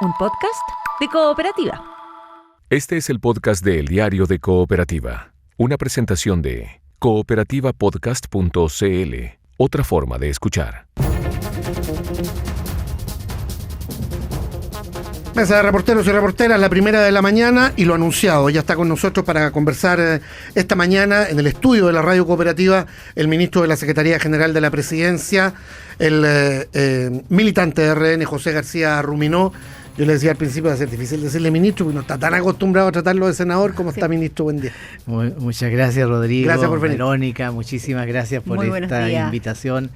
un podcast de Cooperativa. Este es el podcast de El Diario de Cooperativa, una presentación de cooperativapodcast.cl, otra forma de escuchar. Mesa de reporteros y reporteras, la primera de la mañana, y lo anunciado, ya está con nosotros para conversar esta mañana en el estudio de la Radio Cooperativa el ministro de la Secretaría General de la Presidencia, el militante de RN, José García Ruminó. Yo le decía al principio, va a ser difícil decirle ministro, porque no está tan acostumbrado a tratarlo de senador. ¿Cómo está, ministro? Buen día. Muchas gracias, Rodrigo. Gracias por venir. Verónica, muchísimas gracias por esta invitación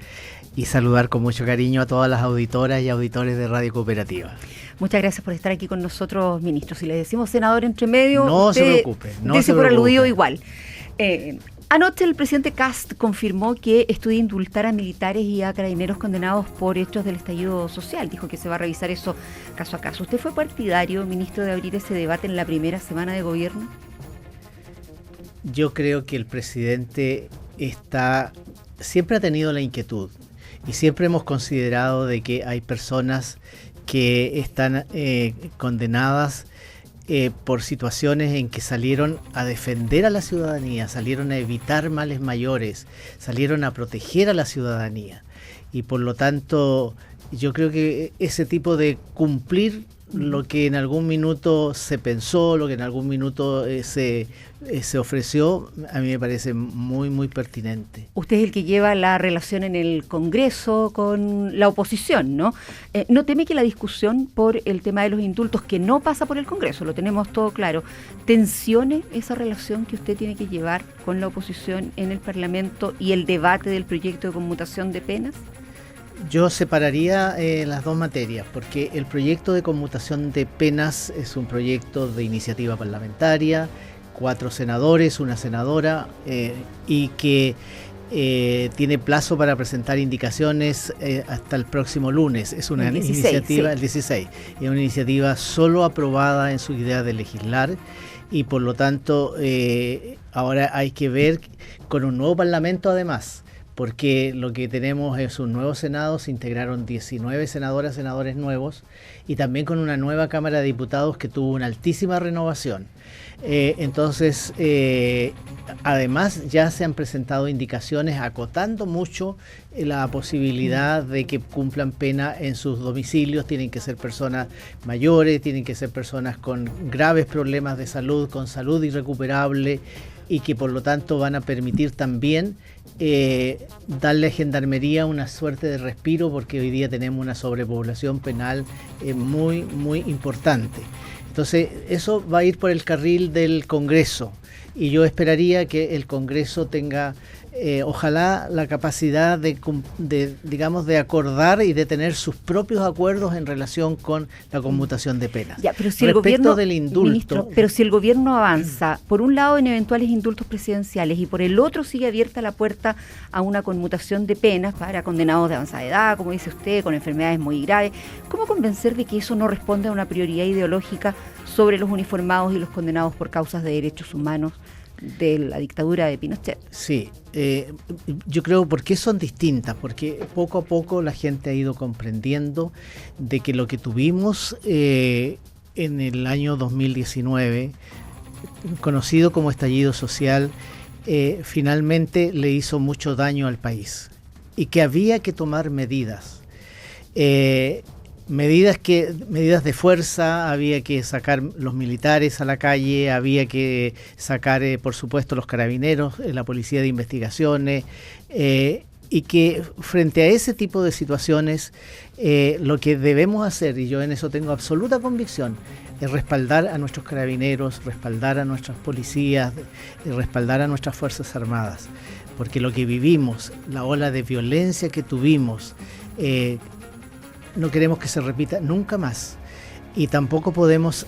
y saludar con mucho cariño a todas las auditoras y auditores de Radio Cooperativa. Muchas gracias por estar aquí con nosotros, ministro. Si le decimos senador entre medio, no se preocupe. No se por preocupe. aludido igual. Anoche el presidente Kast confirmó que estudia indultar a militares y a carabineros condenados por hechos del estallido social. Dijo que se va a revisar eso caso a caso. ¿Usted fue partidario, ministro, de abrir ese debate en la primera semana de gobierno? Yo creo que el presidente siempre ha tenido la inquietud y siempre hemos considerado de que hay personas que están condenadas por situaciones en que salieron a defender a la ciudadanía, salieron a evitar males mayores, salieron a proteger a la ciudadanía. Y por lo tanto, yo creo que ese tipo de cumplir lo que en algún minuto se pensó, lo que en algún minuto se ofreció, a mí me parece muy, muy pertinente. Usted es el que lleva la relación en el Congreso con la oposición, ¿no? ¿No teme que la discusión por el tema de los indultos, que no pasa por el Congreso, lo tenemos todo claro, tensione esa relación que usted tiene que llevar con la oposición en el Parlamento y el debate del proyecto de conmutación de penas? Yo separaría las dos materias, porque el proyecto de conmutación de penas es un proyecto de iniciativa parlamentaria, 4 senadores, una senadora, y que tiene plazo para presentar indicaciones hasta el próximo lunes. Es una iniciativa, el 16, es una iniciativa solo aprobada en su idea de legislar, y por lo tanto ahora hay que ver con un nuevo parlamento además, porque lo que tenemos es un nuevo Senado, se integraron 19 senadoras, senadores nuevos, y también con una nueva Cámara de Diputados que tuvo una altísima renovación. Entonces, además ya se han presentado indicaciones acotando mucho la posibilidad de que cumplan pena en sus domicilios. Tienen que ser personas mayores, tienen que ser personas con graves problemas de salud, con salud irrecuperable, y que por lo tanto van a permitir también darle a Gendarmería una suerte de respiro, porque hoy día tenemos una sobrepoblación penal muy, muy importante. Entonces eso va a ir por el carril del Congreso, y yo esperaría que el Congreso tenga ojalá la capacidad de acordar y de tener sus propios acuerdos en relación con la conmutación de penas. Ya, pero si el gobierno, del indulto, ministro, pero si el gobierno avanza, por un lado en eventuales indultos presidenciales y por el otro sigue abierta la puerta a una conmutación de penas para condenados de avanzada edad, como dice usted, con enfermedades muy graves, ¿cómo convencer de que eso no responde a una prioridad ideológica sobre los uniformados y los condenados por causas de derechos humanos de la dictadura de Pinochet? Sí, yo creo porque son distintas, porque poco a poco la gente ha ido comprendiendo de que lo que tuvimos en el año 2019, conocido como estallido social, finalmente le hizo mucho daño al país y que había que tomar medidas. Medidas de fuerza, había que sacar los militares a la calle, había que sacar, por supuesto, los carabineros, la policía de investigaciones, y que frente a ese tipo de situaciones lo que debemos hacer, y yo en eso tengo absoluta convicción, es respaldar a nuestros carabineros, respaldar a nuestras policías, respaldar a nuestras Fuerzas Armadas, porque lo que vivimos, la ola de violencia que tuvimos, no queremos que se repita nunca más, y tampoco podemos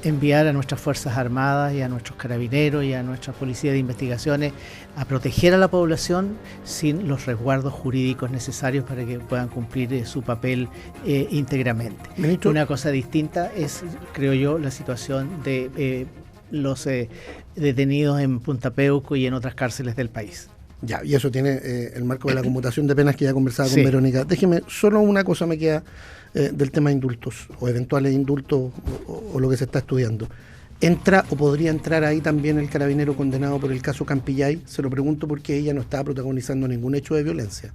enviar a nuestras Fuerzas Armadas y a nuestros carabineros y a nuestra Policía de Investigaciones a proteger a la población sin los resguardos jurídicos necesarios para que puedan cumplir su papel íntegramente. Ministro. Una cosa distinta es, creo yo, la situación de los detenidos en Punta Peuco y en otras cárceles del país. Ya, y eso tiene el marco de la conmutación de penas que ya conversaba con Sí. Verónica. Déjeme, solo una cosa me queda del tema de indultos, o eventuales indultos, o lo que se está estudiando. ¿Entra o podría entrar ahí también el carabinero condenado por el caso Campillay? Se lo pregunto porque ella no estaba protagonizando ningún hecho de violencia.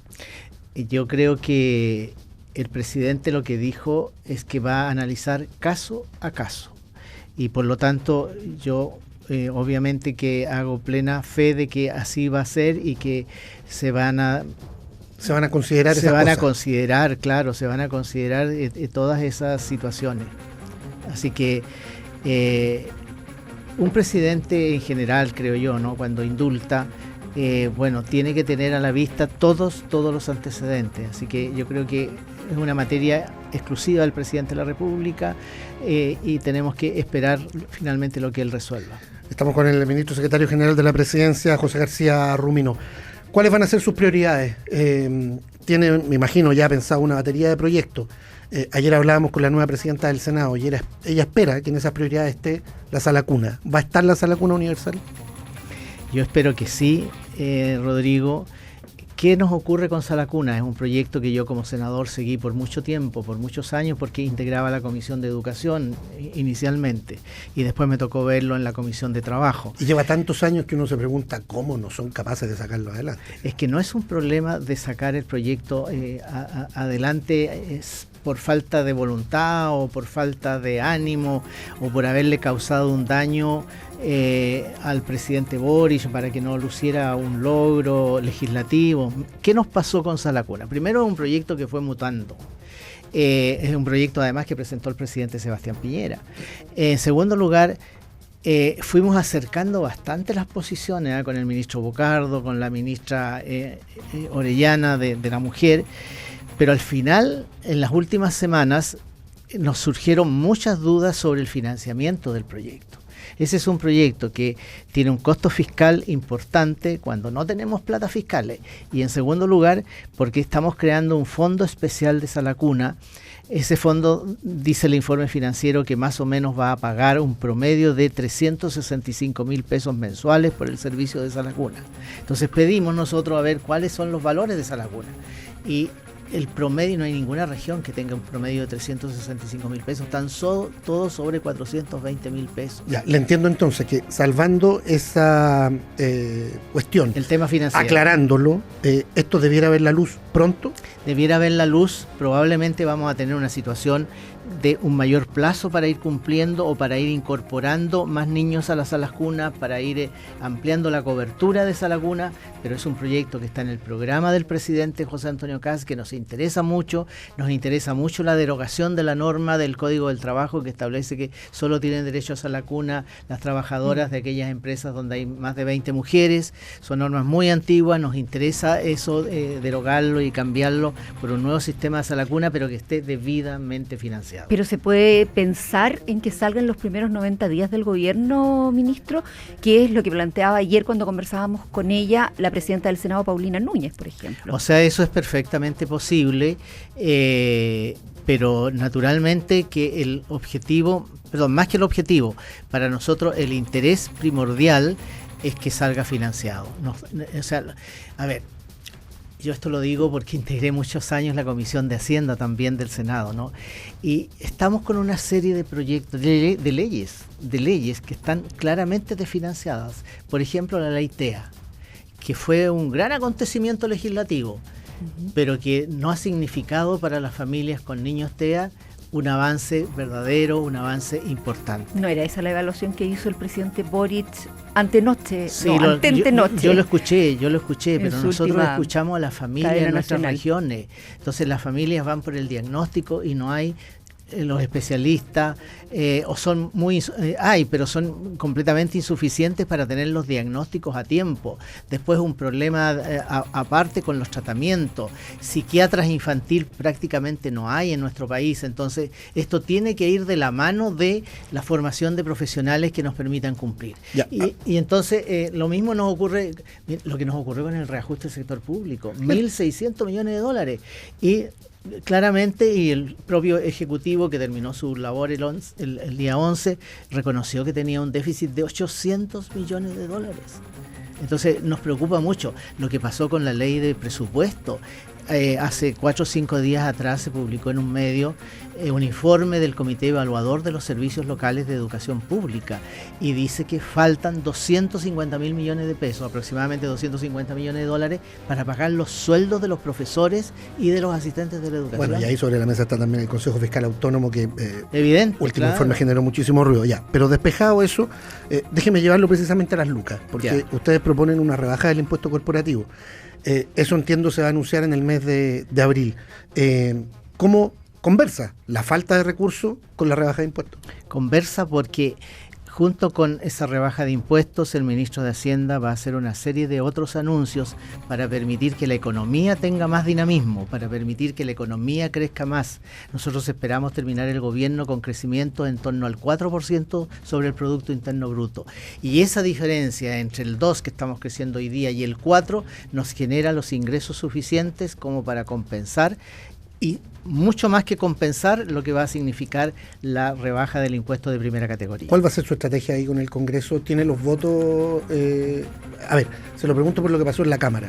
Yo creo que el presidente lo que dijo es que va a analizar caso a caso. Y por lo tanto, yo obviamente que hago plena fe de que así va a ser y que se van a considerar se esas van a cosas. considerar, claro, se van a considerar todas esas situaciones. Así que un presidente en general, creo yo, ¿no? Cuando indulta, bueno, tiene que tener a la vista todos los antecedentes. Así que yo creo que es una materia exclusiva del presidente de la República y tenemos que esperar finalmente lo que él resuelva. Estamos con el ministro secretario general de la Presidencia, José García Rumino. ¿Cuáles van a ser sus prioridades? Tiene, me imagino, ya pensado una batería de proyectos. Ayer hablábamos con la nueva presidenta del Senado y ella espera que en esas prioridades esté la sala cuna. ¿Va a estar la sala cuna universal? Yo espero que sí, Rodrigo. ¿Qué nos ocurre con Sala Cuna? Es un proyecto que yo como senador seguí por mucho tiempo, por muchos años, porque integraba la Comisión de Educación inicialmente y después me tocó verlo en la Comisión de Trabajo. Y lleva tantos años que uno se pregunta cómo no son capaces de sacarlo adelante. Es que no es un problema de sacar el proyecto adelante, es por falta de voluntad o por falta de ánimo o por haberle causado un daño al presidente Boric para que no luciera un logro legislativo. ¿Qué nos pasó con Sala Cuna? Primero, es un proyecto que fue mutando. Es un proyecto además que presentó el presidente Sebastián Piñera. En segundo lugar, fuimos acercando bastante las posiciones con el ministro Bocardo, con la ministra Orellana de la Mujer, pero al final, en las últimas semanas, nos surgieron muchas dudas sobre el financiamiento del proyecto. Ese es un proyecto que tiene un costo fiscal importante cuando no tenemos plata fiscales. Y en segundo lugar, porque estamos creando un fondo especial de Sala Cuna. Ese fondo, dice el informe financiero, que más o menos va a pagar un promedio de 365.000 pesos mensuales por el servicio de Sala Cuna. Entonces pedimos nosotros a ver cuáles son los valores de Sala Cuna. Y el promedio, no hay ninguna región que tenga un promedio de 365.000 pesos, tan solo todo sobre 420.000 pesos. Ya, le entiendo entonces que salvando esa cuestión, El tema financiero. aclarándolo, esto debiera ver la luz pronto. Debiera ver la luz, probablemente vamos a tener una situación de un mayor plazo para ir cumpliendo o para ir incorporando más niños a las salas cunas, para ir ampliando la cobertura de sala cuna, pero es un proyecto que está en el programa del presidente José Antonio Kast, que nos interesa mucho la derogación de la norma del Código del Trabajo que establece que solo tienen derecho a sala cuna las trabajadoras de aquellas empresas donde hay más de 20 mujeres. Son normas muy antiguas, nos interesa eso, derogarlo y cambiarlo por un nuevo sistema de sala cuna, pero que esté debidamente financiado. Pero se puede pensar en que salgan los primeros 90 días del gobierno, ministro, que es lo que planteaba ayer cuando conversábamos con ella, la presidenta del Senado, Paulina Núñez, por ejemplo. O sea, eso es perfectamente posible, pero naturalmente que el objetivo, perdón, más que el objetivo, para nosotros el interés primordial es que salga financiado. O sea, a ver, yo esto lo digo porque integré muchos años la Comisión de Hacienda también del Senado, ¿no? Y estamos con una serie de proyectos, de leyes que están claramente desfinanciadas. Por ejemplo, la ley TEA, que fue un gran acontecimiento legislativo, pero que no ha significado para las familias con niños TEA un avance verdadero, un avance importante. ¿No era esa la evaluación que hizo el presidente Boric antenoche? Sí, no, antenoche. yo lo escuché, pero su nosotros última escuchamos a las familias cadena en nuestras nacional. regiones. Entonces las familias van por el diagnóstico y no hay los especialistas, o son pero son completamente insuficientes para tener los diagnósticos a tiempo. Después un problema aparte con los tratamientos. Psiquiatras infantil prácticamente no hay en nuestro país. Entonces esto tiene que ir de la mano de la formación de profesionales que nos permitan cumplir. Y entonces lo mismo nos ocurre, lo que nos ocurrió con el reajuste del sector público, 1.600 millones de dólares. Y claramente, y el propio Ejecutivo que terminó su labor el día 11, reconoció que tenía un déficit de 800 millones de dólares. Entonces nos preocupa mucho lo que pasó con la ley de presupuesto. Hace 4 o 5 días atrás se publicó en un medio un informe del Comité Evaluador de los Servicios Locales de Educación Pública y dice que faltan 250.000 millones de pesos, aproximadamente 250 millones de dólares, para pagar los sueldos de los profesores y de los asistentes de la educación. Bueno, y ahí sobre la mesa está también el Consejo Fiscal Autónomo que evidente, último informe generó muchísimo ruido. Ya, pero despejado eso, déjeme llevarlo precisamente a las lucas, porque ustedes proponen una rebaja del impuesto corporativo. Eso entiendo se va a anunciar en el mes de abril. ¿Cómo conversa la falta de recursos con la rebaja de impuestos? Conversa porque junto con esa rebaja de impuestos el ministro de Hacienda va a hacer una serie de otros anuncios para permitir que la economía tenga más dinamismo, para permitir que la economía crezca más. Nosotros esperamos terminar el gobierno con crecimiento en torno al 4% sobre el Producto Interno Bruto. Y esa diferencia entre el 2 que estamos creciendo hoy día y el 4 nos genera los ingresos suficientes como para compensar y mucho más que compensar lo que va a significar la rebaja del impuesto de primera categoría. ¿Cuál va a ser su estrategia ahí con el Congreso? ¿Tiene los votos? A ver, se lo pregunto por lo que pasó en la Cámara.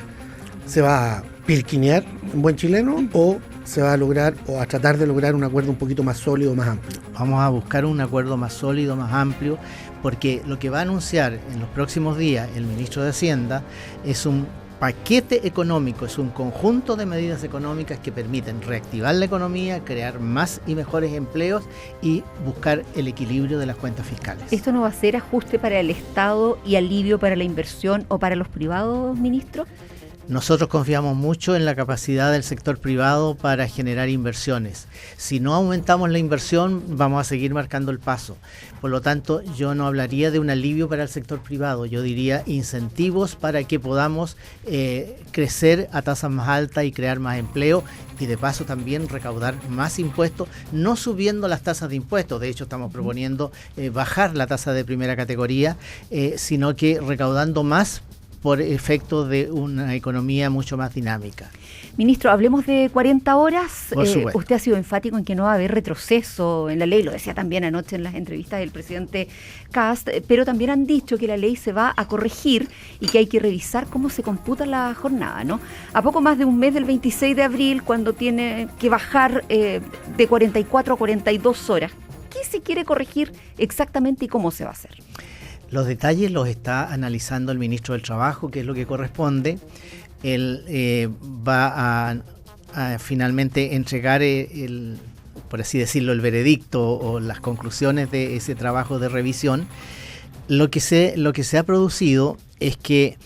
¿Se va a pilquinear en buen chileno o se va a lograr o a tratar de lograr un acuerdo un poquito más sólido, más amplio? Vamos a buscar un acuerdo más sólido, más amplio, porque lo que va a anunciar en los próximos días el ministro de Hacienda es un paquete económico, es un conjunto de medidas económicas que permiten reactivar la economía, crear más y mejores empleos y buscar el equilibrio de las cuentas fiscales. ¿Esto no va a ser ajuste para el Estado y alivio para la inversión o para los privados, ministro? Nosotros confiamos mucho en la capacidad del sector privado para generar inversiones. Si no aumentamos la inversión, vamos a seguir marcando el paso. Por lo tanto, yo no hablaría de un alivio para el sector privado, yo diría incentivos para que podamos crecer a tasas más altas y crear más empleo y de paso también recaudar más impuestos, no subiendo las tasas de impuestos. De hecho, estamos proponiendo bajar la tasa de primera categoría, sino que recaudando más por efecto de una economía mucho más dinámica. Ministro, hablemos de 40 horas. Usted ha sido enfático en que no va a haber retroceso en la ley, lo decía también anoche en las entrevistas del presidente Kast, pero también han dicho que la ley se va a corregir y que hay que revisar cómo se computa la jornada, ¿no? A poco más de un mes del 26 de abril, cuando tiene que bajar de 44 a 42 horas, ¿qué se quiere corregir exactamente y cómo se va a hacer? Los detalles los está analizando el ministro del Trabajo, que es lo que corresponde. Él va a finalmente entregar, por así decirlo, el veredicto o las conclusiones de ese trabajo de revisión. Lo que se ha producido es que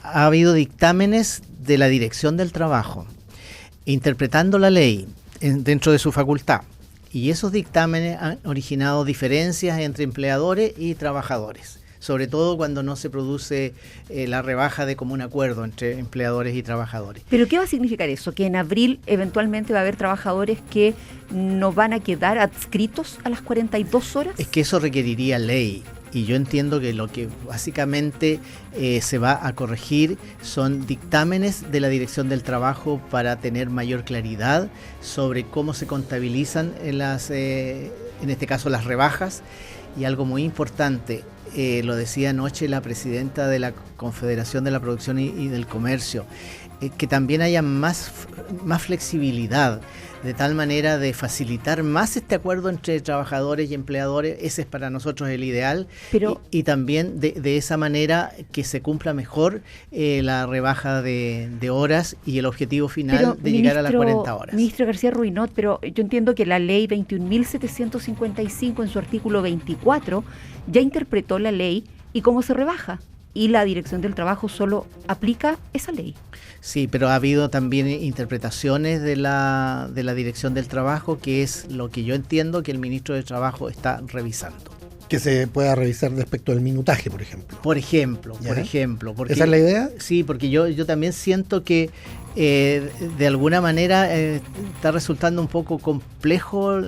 ha habido dictámenes de la Dirección del Trabajo interpretando la ley dentro de su facultad. Y esos dictámenes han originado diferencias entre empleadores y trabajadores, sobre todo cuando no se produce la rebaja de común acuerdo entre empleadores y trabajadores. ¿Pero qué va a significar eso? ¿Que en abril eventualmente va a haber trabajadores que no van a quedar adscritos a las 42 horas? Es que eso requeriría ley. Y yo entiendo que lo que básicamente se va a corregir son dictámenes de la Dirección del Trabajo para tener mayor claridad sobre cómo se contabilizan en este caso las rebajas. Y algo muy importante, lo decía anoche la presidenta de la Confederación de la Producción y del Comercio, que también haya más flexibilidad, de tal manera de facilitar más este acuerdo entre trabajadores y empleadores. Ese es para nosotros el ideal. Pero, y también de esa manera que se cumpla mejor la rebaja de horas y el objetivo final de llegar a las 40 horas. Ministro García Ruinot, pero yo entiendo que la ley 21.755 en su artículo 24 ya interpretó la ley y cómo se rebaja. Y la Dirección del Trabajo solo aplica esa ley. Sí, pero ha habido también interpretaciones de la Dirección del Trabajo, que es lo que yo entiendo que el ministro de Trabajo está revisando. Que se pueda revisar respecto al minutaje, por ejemplo. Por ejemplo. Porque, ¿esa es la idea? Sí, porque yo también siento que de alguna manera está resultando un poco complejo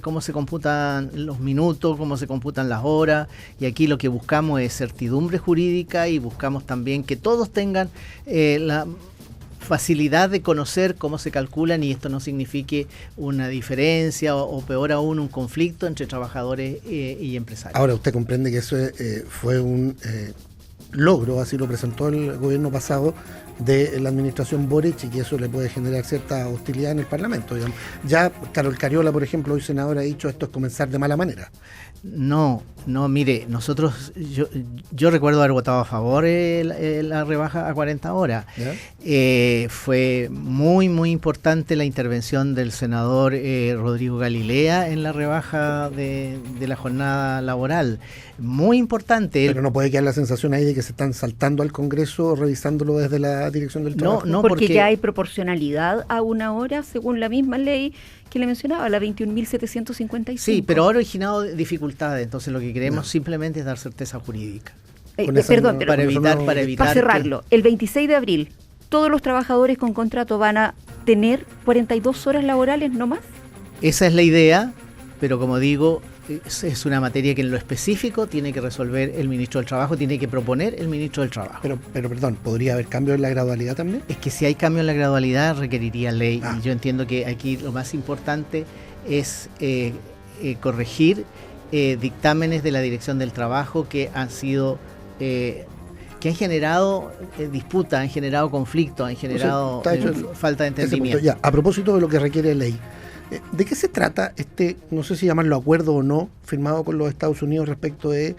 cómo se computan los minutos, cómo se computan las horas, y aquí lo que buscamos es certidumbre jurídica y buscamos también que todos tengan la facilidad de conocer cómo se calculan y esto no signifique una diferencia o peor aún un conflicto entre trabajadores y empresarios. Ahora usted comprende que eso fue logro, así lo presentó el gobierno pasado de la administración Boric, y que eso le puede generar cierta hostilidad en el Parlamento, digamos. Ya Carol Cariola, por ejemplo, hoy senador, ha dicho esto es comenzar de mala manera. No, mire, yo recuerdo haber votado a favor la rebaja a 40 horas. Fue muy, muy importante la intervención del senador Rodrigo Galilea en la rebaja de la jornada laboral. Muy importante. Pero no puede quedar la sensación ahí de que se están saltando al Congreso revisándolo desde la Dirección del Trabajo. No, porque ya hay proporcionalidad a una hora según la misma ley que le mencionaba, la 21.755. Sí, pero ahora ha originado dificultades, entonces lo que queremos simplemente es dar certeza jurídica. Perdón, para evitar para cerrarlo, el 26 de abril, ¿todos los trabajadores con contrato van a tener 42 horas laborales no más? Esa es la idea, pero como digo, es una materia que en lo específico tiene que resolver el ministro del Trabajo, tiene que proponer el ministro del Trabajo. Pero perdón, ¿podría haber cambio en la gradualidad también? Es que si hay cambio en la gradualidad requeriría ley, y yo entiendo que aquí lo más importante es corregir dictámenes de la Dirección del Trabajo que han sido... que han generado disputas, han generado conflictos, han generado falta de entendimiento. Ya, a propósito de lo que requiere ley, ¿de qué se trata no sé si llamarlo acuerdo o no, firmado con los Estados Unidos respecto de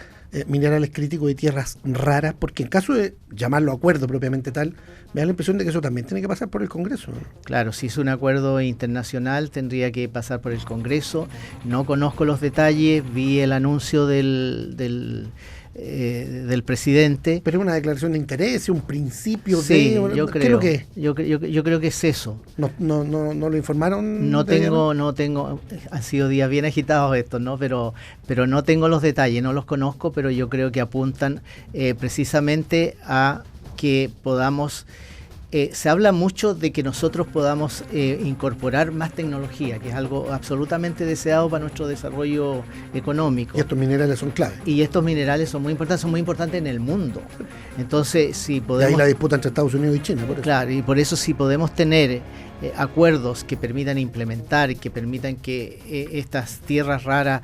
minerales críticos y tierras raras? Porque en caso de llamarlo acuerdo propiamente tal, me da la impresión de que eso también tiene que pasar por el Congreso. Claro, si es un acuerdo internacional tendría que pasar por el Congreso. No conozco los detalles, vi el anuncio del presidente. Pero es una declaración de interés, un principio sí, de... yo creo, ¿qué es lo que es? Yo creo que es eso. ¿No lo informaron? No tengo, han sido días bien agitados estos, ¿no? Pero no tengo los detalles, no los conozco, pero yo creo que apuntan precisamente a que podamos... se habla mucho de que nosotros podamos incorporar más tecnología, que es algo absolutamente deseado para nuestro desarrollo económico. Y estos minerales son clave. Y estos minerales son muy importantes en el mundo. Entonces, si podemos... Y ahí la disputa entre Estados Unidos y China, por eso. Claro, y por eso si podemos tener acuerdos que permitan implementar, que permitan que estas tierras raras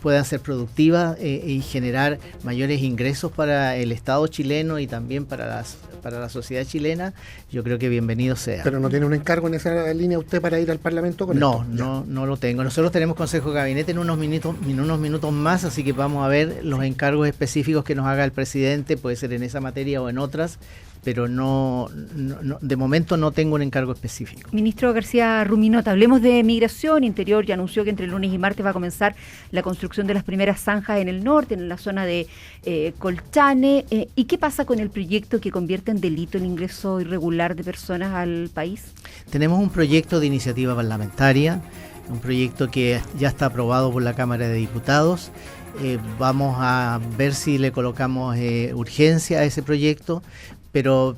puedan ser productivas y generar mayores ingresos para el Estado chileno y también para la sociedad chilena, yo creo que bienvenido sea. ¿Pero no tiene un encargo en esa línea usted para ir al Parlamento con esto? No lo tengo. Nosotros tenemos Consejo de Gabinete en unos minutos más, así que vamos a ver los encargos específicos que nos haga el presidente, puede ser en esa materia o en otras, pero no de momento no tengo un encargo específico. Ministro García Ruminot, hablemos de migración. Interior ya anunció que entre lunes y martes va a comenzar la construcción de las primeras zanjas en el norte, en la zona de Colchane. ¿Y qué pasa con el proyecto que convierte en delito el ingreso irregular de personas al país? Tenemos un proyecto de iniciativa parlamentaria, un proyecto que ya está aprobado por la Cámara de Diputados. Vamos a ver si le colocamos urgencia a ese proyecto, pero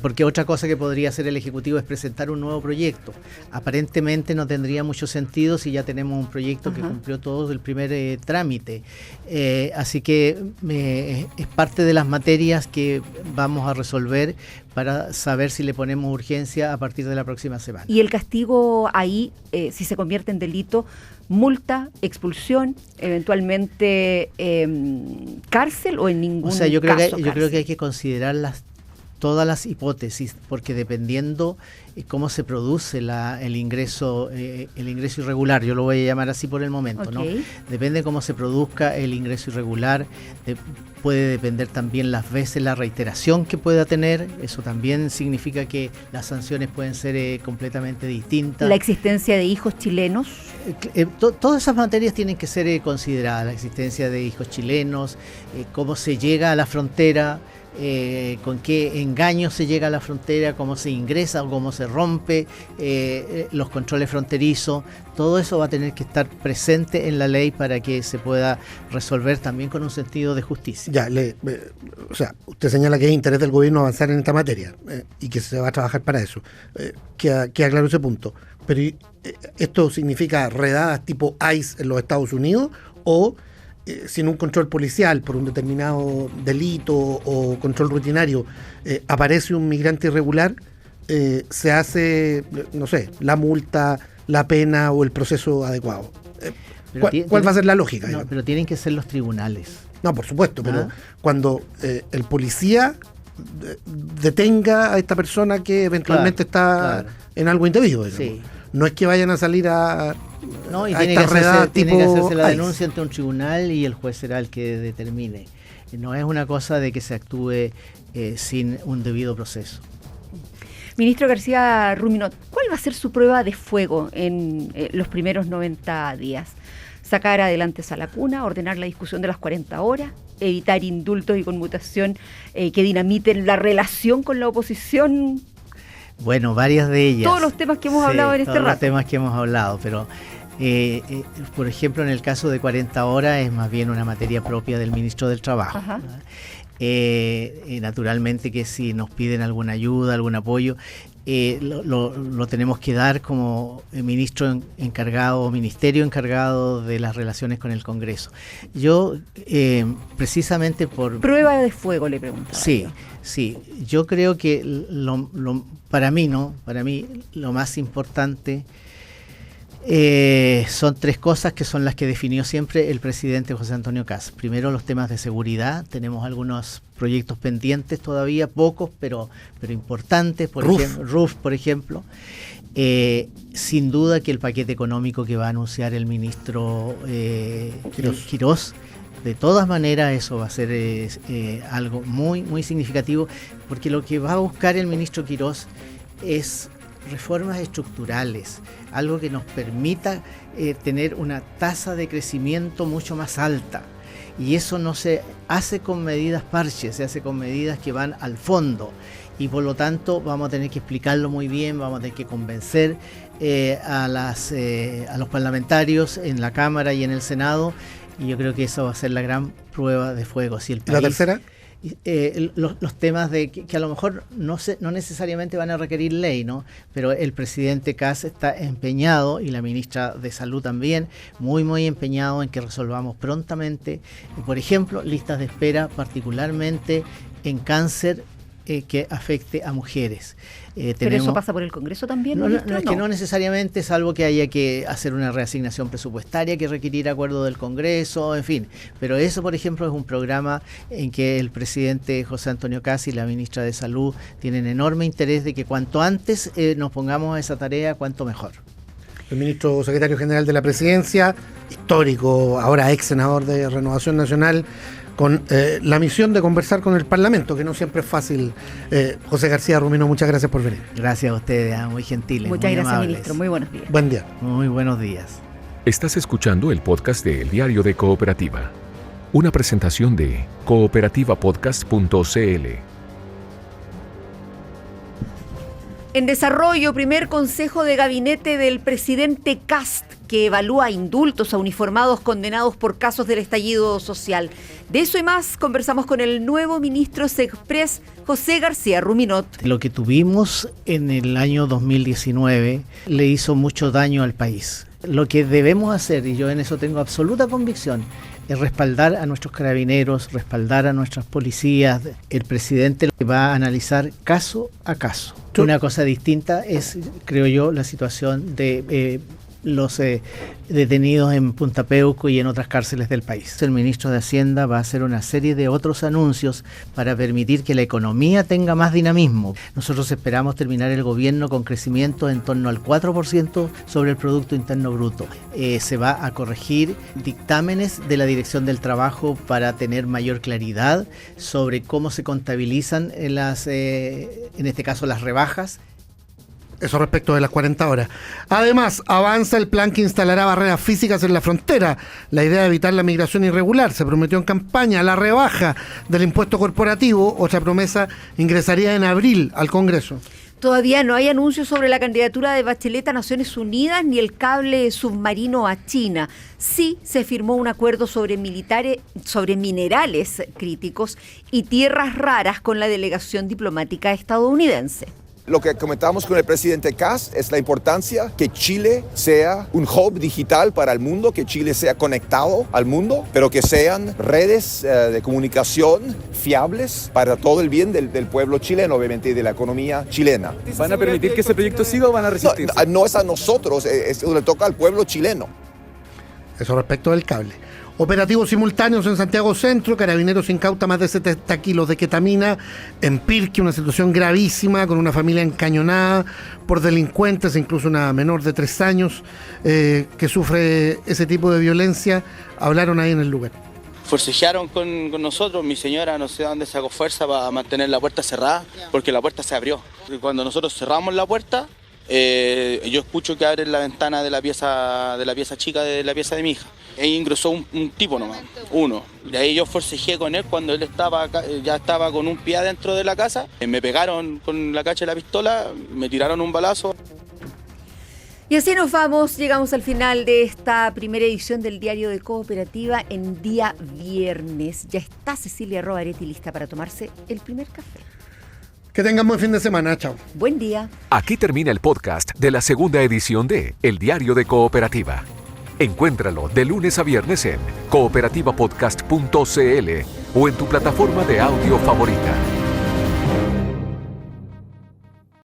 porque otra cosa que podría hacer el Ejecutivo es presentar un nuevo proyecto. Aparentemente no tendría mucho sentido si ya tenemos un proyecto que cumplió todo el primer trámite. Así que es parte de las materias que vamos a resolver para saber si le ponemos urgencia a partir de la próxima semana. ¿Y el castigo ahí, si se convierte en delito, multa, expulsión, eventualmente cárcel o en ningún caso? O sea, yo creo que hay que considerar todas las hipótesis, porque dependiendo cómo se produce el ingreso irregular, yo lo voy a llamar así por el momento, ¿no? Depende de cómo se produzca el ingreso irregular, puede depender también las veces la reiteración que pueda tener, eso también significa que las sanciones pueden ser completamente distintas. ¿La existencia de hijos chilenos? Todas esas materias tienen que ser consideradas, la existencia de hijos chilenos, cómo se llega a la frontera, con qué engaños se llega a la frontera, cómo se ingresa o cómo se rompe, los controles fronterizos, todo eso va a tener que estar presente en la ley para que se pueda resolver también con un sentido de justicia. Ya, o sea, usted señala que es interés del gobierno avanzar en esta materia y que se va a trabajar para eso. Queda claro ese punto. Pero ¿esto significa redadas tipo ICE en los Estados Unidos o sin un control policial por un determinado delito o control rutinario aparece un migrante irregular, se hace, no sé, la multa, la pena o el proceso adecuado? ¿Cuál va a ser la lógica? No, pero tienen que ser los tribunales. No, por supuesto, pero cuando el policía detenga a esta persona que eventualmente está en algo indebido, digamos. Sí. No es que vayan a salir a... No, y tiene que hacerse la denuncia ante un tribunal y el juez será el que determine. No es una cosa de que se actúe sin un debido proceso. Ministro García Ruminot, ¿cuál va a ser su prueba de fuego en los primeros 90 días? ¿Sacar adelante esa lacuna, ordenar la discusión de las 40 horas, evitar indultos y conmutación que dinamiten la relación con la oposición? Bueno, varias de ellas. Todos los temas que hemos hablado en este rato. Todos los temas que hemos hablado, pero por ejemplo en el caso de 40 horas es más bien una materia propia del ministro del Trabajo. Naturalmente que si nos piden alguna ayuda, algún apoyo, lo tenemos que dar como ministro encargado, ministerio encargado de las relaciones con el Congreso. Yo, precisamente por... Prueba de fuego, le pregunto. Sí, yo creo que para mí lo más importante son tres cosas que son las que definió siempre el presidente José Antonio Kast. Primero, los temas de seguridad. Tenemos algunos proyectos pendientes todavía, pocos, pero importantes. RUF, por ejemplo. Sin duda que el paquete económico que va a anunciar el ministro Quirós, de todas maneras eso va a ser algo muy, muy significativo, porque lo que va a buscar el ministro Quirós es reformas estructurales, algo que nos permita tener una tasa de crecimiento mucho más alta. Y eso no se hace con medidas parches, se hace con medidas que van al fondo. Y por lo tanto vamos a tener que explicarlo muy bien, vamos a tener que convencer a los parlamentarios en la Cámara y en el Senado. Y yo creo que esa va a ser la gran prueba de fuego. Si el país, ¿la tercera? Los temas de que a lo mejor no necesariamente van a requerir ley, ¿no? Pero el presidente Kast está empeñado, y la ministra de Salud también, muy muy empeñado en que resolvamos prontamente, por ejemplo, listas de espera, particularmente en cáncer que afecte a mujeres. ¿Pero eso pasa por el Congreso también? No, es que no necesariamente, salvo que haya que hacer una reasignación presupuestaria que requerir acuerdo del Congreso, en fin. Pero eso, por ejemplo, es un programa en que el presidente José Antonio Kast y la ministra de Salud tienen enorme interés de que cuanto antes nos pongamos a esa tarea, cuanto mejor. El ministro secretario general de la Presidencia, histórico, ahora ex senador de Renovación Nacional, con la misión de conversar con el Parlamento, que no siempre es fácil. José García Ruminot, muchas gracias por venir. Gracias a ustedes, muy gentiles. Muchas muy gracias, amables. ministro. Muy buenos días. Buen día. Muy buenos días. Estás escuchando el podcast de El Diario de Cooperativa, una presentación de cooperativapodcast.cl. En desarrollo, primer consejo de gabinete del presidente Kast, que evalúa indultos a uniformados condenados por casos del estallido social. De eso y más conversamos con el nuevo ministro Sexpress, José García Ruminot. Lo que tuvimos en el año 2019 le hizo mucho daño al país. Lo que debemos hacer, y yo en eso tengo absoluta convicción, es respaldar a nuestros carabineros, respaldar a nuestras policías. El presidente va a analizar caso a caso. Una cosa distinta es, creo yo, la situación de los detenidos en Punta Peuco y en otras cárceles del país. El ministro de Hacienda va a hacer una serie de otros anuncios para permitir que la economía tenga más dinamismo. Nosotros esperamos terminar el gobierno con crecimiento en torno al 4% sobre el Producto Interno Bruto. Se va a corregir dictámenes de la Dirección del Trabajo para tener mayor claridad sobre cómo se contabilizan en este caso las rebajas. Eso respecto de las 40 horas. Además, avanza el plan que instalará barreras físicas en la frontera. La idea de evitar la migración irregular. Se prometió en campaña la rebaja del impuesto corporativo. Otra promesa ingresaría en abril al Congreso. Todavía no hay anuncios sobre la candidatura de Bachelet a Naciones Unidas ni el cable submarino a China. Sí se firmó un acuerdo sobre minerales críticos y tierras raras con la delegación diplomática estadounidense. Lo que comentamos con el presidente Kast es la importancia que Chile sea un hub digital para el mundo, que Chile sea conectado al mundo, pero que sean redes de comunicación fiables para todo el bien del pueblo chileno, obviamente, y de la economía chilena. ¿Van a permitir que ese proyecto siga o van a resistir? No es a nosotros, le toca al pueblo chileno. Eso respecto del cable. Operativos simultáneos en Santiago Centro, Carabineros incauta más de 70 kilos de ketamina. En Pirque, una situación gravísima con una familia encañonada por delincuentes, incluso una menor de 3 años que sufre ese tipo de violencia. Hablaron ahí en el lugar. Forcejearon con nosotros, mi señora no sé dónde sacó fuerza para mantener la puerta cerrada, porque la puerta se abrió. Y cuando nosotros cerramos la puerta, yo escucho que abren la ventana de la pieza chica de la pieza de mi hija. Ahí ingresó un tipo nomás, uno. De ahí yo forcejeé con él cuando él ya estaba con un pie adentro de la casa. Me pegaron con la cacha de la pistola, me tiraron un balazo. Y así nos vamos, llegamos al final de esta primera edición del Diario de Cooperativa en día viernes. Ya está Cecilia Rovaretti lista para tomarse el primer café. Que tengan buen fin de semana, chao. Buen día. Aquí termina el podcast de la segunda edición de El Diario de Cooperativa. Encuéntralo de lunes a viernes en cooperativapodcast.cl o en tu plataforma de audio favorita.